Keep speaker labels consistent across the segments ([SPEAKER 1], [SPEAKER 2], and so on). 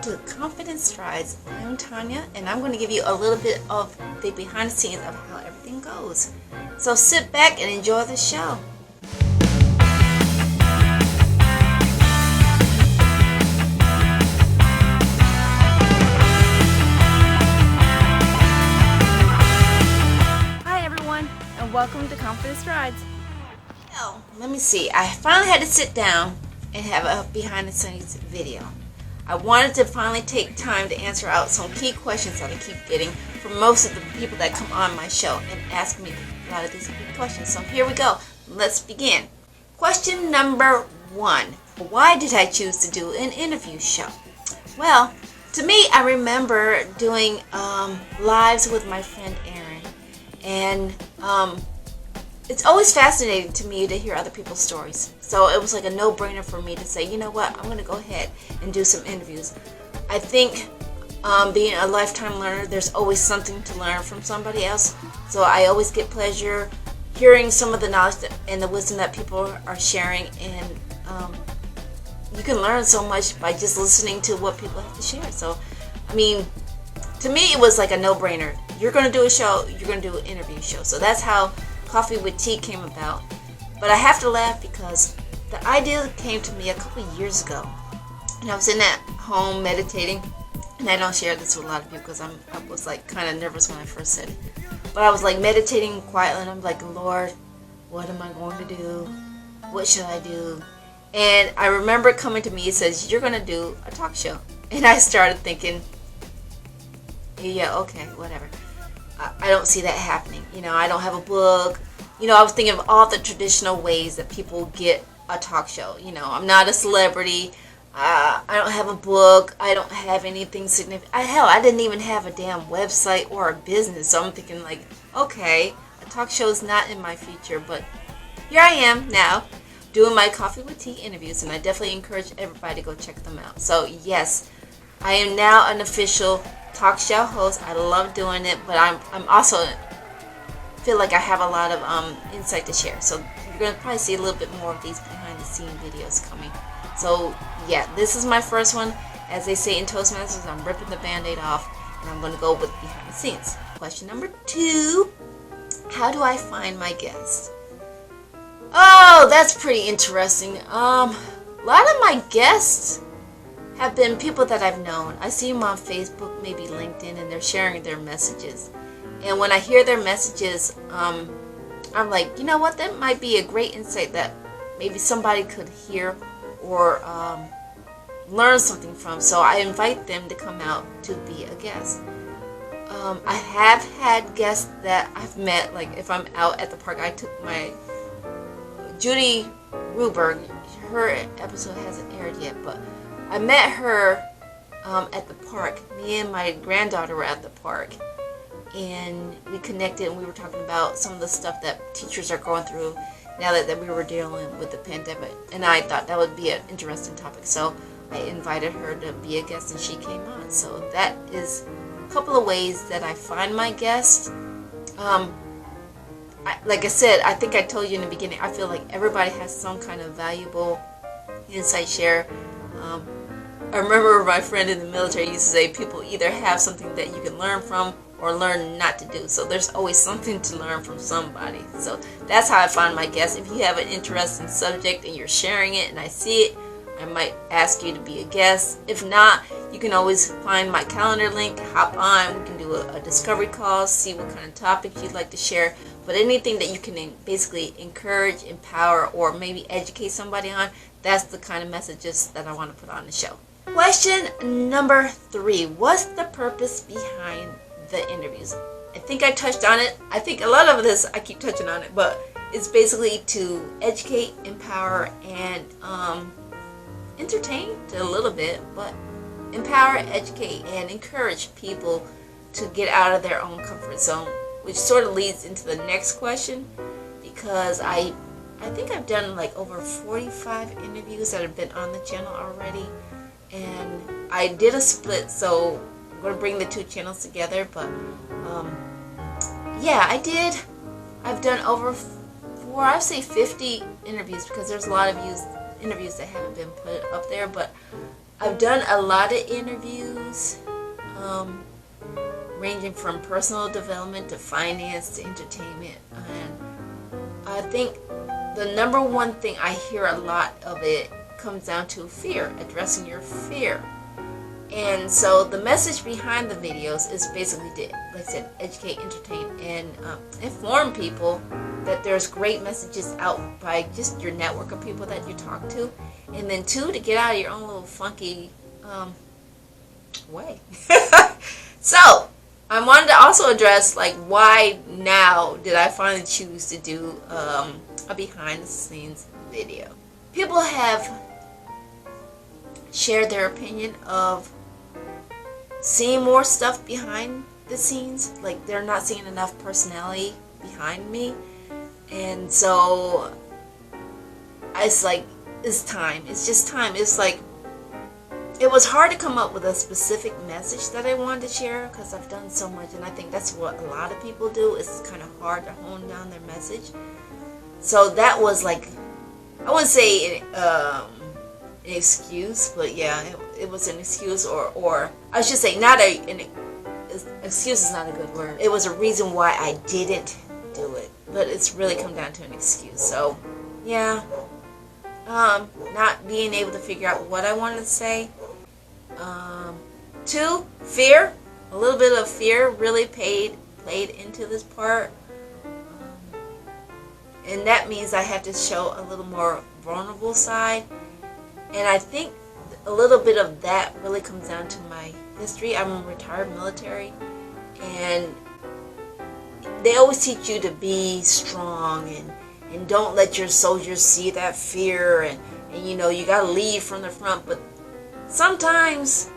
[SPEAKER 1] to Confidence Strides. I'm Tanya, and I'm going to give you a little bit of the behind the scenes of how everything goes. So sit back and enjoy the show. Hi everyone, and welcome to Confidence Strides. Now, let me see. I finally had to sit down and have a behind the scenes video. I wanted to finally take time to answer out some key questions that I keep getting from most of the people that come on my show and ask me a lot of these big questions. So here we go. Let's begin. Question number 1. Why did I choose to do an interview show? Well, to me, I remember doing lives with my friend Erin, and it's always fascinating to me to hear other people's stories. So it was like a no-brainer for me to say, you know what, I'm going to go ahead and do some interviews. I think being a lifetime learner, there's always something to learn from somebody else. So I always get pleasure hearing some of the knowledge and the wisdom that people are sharing. And you can learn so much by just listening to what people have to share. So, I mean, to me, it was like a no-brainer. You're going to do a show, you're going to do an interview show. So that's how Coffee with Tea came about. But I have to laugh because the idea came to me a couple of years ago. And I was in at home meditating, and I don't share this with a lot of people because I was like kind of nervous when I first said it. But I was like meditating quietly, and I'm like, Lord, what am I going to do? What should I do? And I remember it coming to me. It says, you're going to do a talk show. And I started thinking, yeah, okay, whatever. I don't see that happening. You know, I don't have a book. You know, I was thinking of all the traditional ways that people get a talk show. You know, I'm not a celebrity. I don't have a book. I don't have anything significant. Hell, I didn't even have a damn website or a business. So I'm thinking like, okay, a talk show is not in my future. But here I am now doing my Coffee with Tea interviews. And I definitely encourage everybody to go check them out. So yes, I am now an official talk show host. I love doing it, but I'm also feel like I have a lot of insight to share. So you're gonna probably see a little bit more of these behind the scene videos coming. So yeah, this is my first one. As they say in Toastmasters, I'm ripping the band-aid off, and I'm gonna go with behind the scenes. Question number 2: how do I find my guests? Oh, that's pretty interesting. A lot of my guests have been people that I've known. I see them on Facebook, maybe LinkedIn, and they're sharing their messages. And when I hear their messages, I'm like, you know what, that might be a great insight that maybe somebody could hear or learn something from. So I invite them to come out to be a guest. I have had guests that I've met, like if I'm out at the park. I took my Judy Ruberg, her episode hasn't aired yet, but I met her at the park. Me and my granddaughter were at the park, and we connected, and we were talking about some of the stuff that teachers are going through now that we were dealing with the pandemic. And I thought that would be an interesting topic, so I invited her to be a guest, and she came on. So that is a couple of ways that I find my guests. Like I said, I think I told you in the beginning, I feel like everybody has some kind of valuable insight share. I remember my friend in the military used to say people either have something that you can learn from or learn not to do. So there's always something to learn from somebody. So that's how I find my guests. If you have an interesting subject and you're sharing it and I see it, I might ask you to be a guest. If not, you can always find my calendar link, hop on, we can do a discovery call, see what kind of topics you'd like to share. But anything that you can basically encourage, empower, or maybe educate somebody on, that's the kind of messages that I want to put on the show. Question number 3. What's the purpose behind the interviews? I think I touched on it. I think a lot of this, I keep touching on it, but it's basically to educate, empower, and entertain a little bit, but empower, educate, and encourage people to get out of their own comfort zone, which sort of leads into the next question, because I think I've done like over 45 interviews that have been on the channel already, and I did a split, so I'm going to bring the two channels together. But yeah, I've done over I'd say 50 interviews, because there's a lot of interviews that haven't been put up there, but I've done a lot of interviews, ranging from personal development to finance to entertainment, and I think the number one thing I hear a lot of it comes down to fear, addressing your fear. And so the message behind the videos is basically to, like I said, educate, entertain, and inform people that there's great messages out by just your network of people that you talk to. And then two, to get out of your own little funky way. So I wanted to also address, like, why now did I finally choose to do a behind the scenes video. People have shared their opinion of seeing more stuff behind the scenes, like they're not seeing enough personality behind me, and so it's like, it's time, it's just time. It's like, it was hard to come up with a specific message that I wanted to share because I've done so much, and I think that's what a lot of people do. It's kind of hard to hone down their message. So that was like, I wouldn't say an excuse, but yeah, it was an excuse, or I should say, not an excuse is not a good word. It was a reason why I didn't do it, but it's really come down to an excuse. So yeah, not being able to figure out what I wanted to say. Two, fear. A little bit of fear really played into this part, and that means I have to show a little more vulnerable side. And I think a little bit of that really comes down to my history. I'm a retired military, and they always teach you to be strong and don't let your soldiers see that fear, and you know, you gotta lead from the front. But sometimes,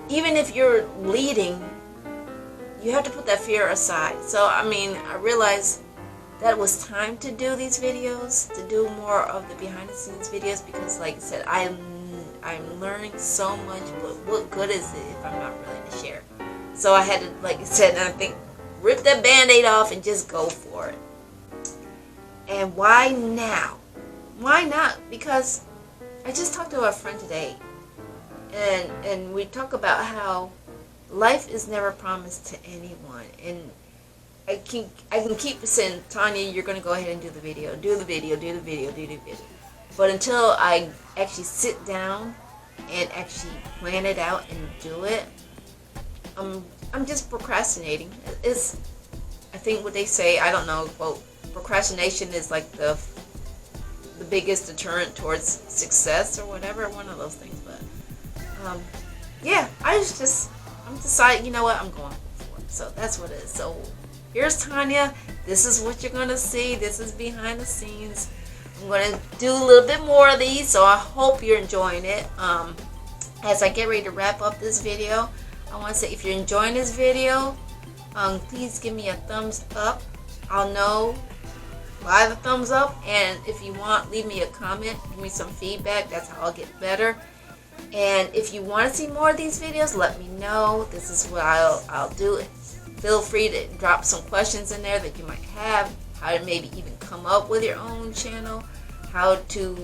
[SPEAKER 1] even if you're leading, you have to put that fear aside. So I mean, I realized that it was time to do these videos, to do more of the behind the scenes videos, because like I said, I'm learning so much, but what good is it if I'm not willing to share? So I had to, like I said, I think, rip that band-aid off and just go for it. And why now? Why not? Because I just talked to a friend today, and we talk about how life is never promised to anyone, and I can keep saying, Tanya, you're going to go ahead and do the video, do the video, do the video, do the video. But until I actually sit down and actually plan it out and do it, I'm just procrastinating. It's, I think what they say, I don't know, well, procrastination is like the biggest deterrent towards success or whatever, one of those things. But yeah, I'm deciding, you know what, I'm going for it. So that's what it is. So here's Tanya. This is what you're going to see. This is behind the scenes. I'm going to do a little bit more of these, so I hope you're enjoying it. As I get ready to wrap up this video, I want to say, if you're enjoying this video, please give me a thumbs up. I'll know by the thumbs up, and if you want, leave me a comment, give me some feedback. That's how I'll get better. And if you want to see more of these videos, let me know. This is what I'll do. Feel free to drop some questions in there that you might have, how to maybe even come up with your own channel, how to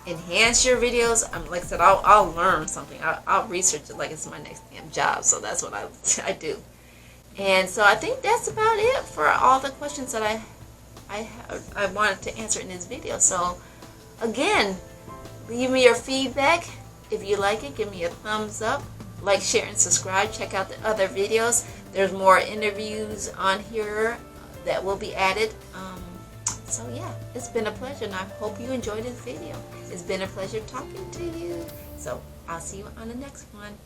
[SPEAKER 1] enhance your videos. Like I said, I'll learn something. I'll research it like it's my next damn job. So that's what I do. And so I think that's about it for all the questions that I wanted to answer in this video. So again, leave me your feedback. If you like it, give me a thumbs up. Like, share, and subscribe. Check out the other videos. There's more interviews on here that will be added. So yeah, it's been a pleasure, and I hope you enjoyed this video. It's been a pleasure talking to you. So I'll see you on the next one.